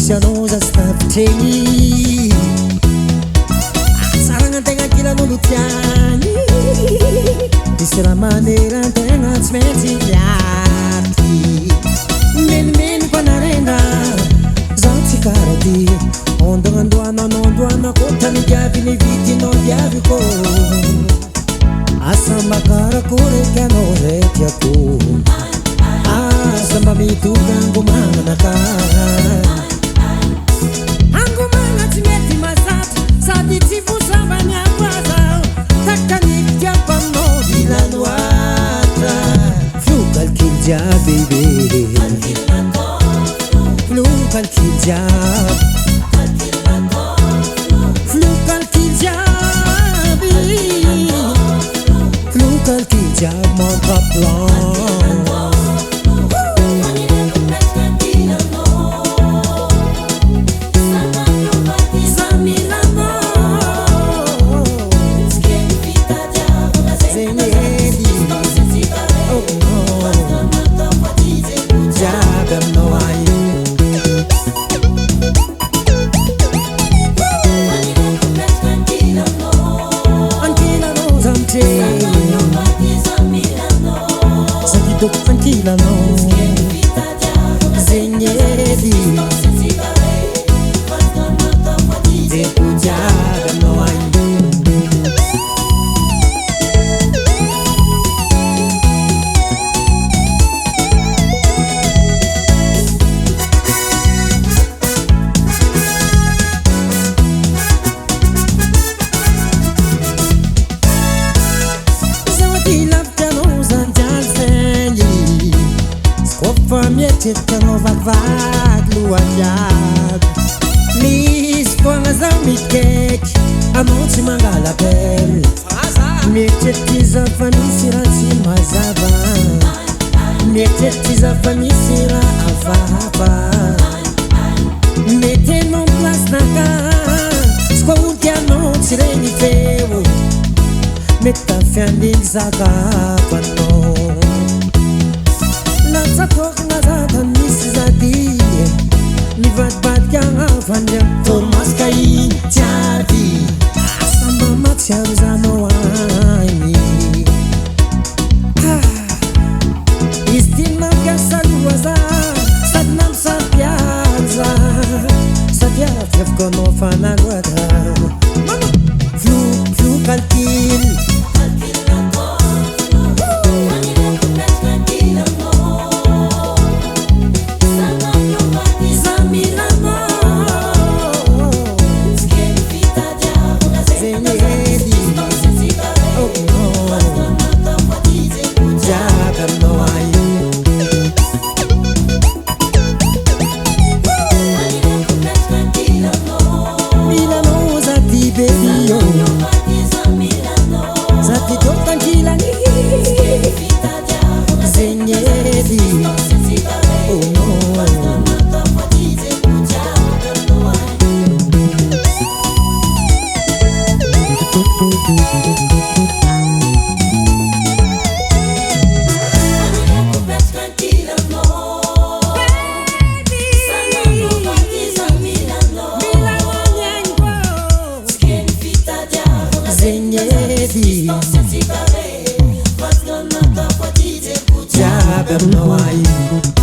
Siano za staftreni Sarangan-tegna kilan'olo tiany Misy raha maneran-tegna tsy maintsy hiaty Menimeny mpanarena Zaho tsy karaha ty Ondognandoana kota ny diavy ny vitinao diavyko Asa makarakory kianao reky ako Asa mba mitovy angomananaka Baby, Flu calcul diab, Flu calcul diab, Flu calcul diab, mon papillon. Tranquila no Zegnedi Depugiada no ai Mietitano vaguevague loadiaby Misy foagna zaho mikeky Anao tsy mangala pelle Mieritrerity za fa misy raha tsy mazava Mieritrerity za fa misy raha hafahafa Mety anao plasinaka Tsy koa olo tianao tsy regny feo Mety tafiandiny zakafanao Natsatokana zaka misy zady Mivadibadika agnavandy Tormaska igny jiaby Asa mama tsy arizanao agny Izy ty nampiasa loha za Sady nampisapiaza Sady afiaviko anao fanaloatra Flu calcul Diabo não há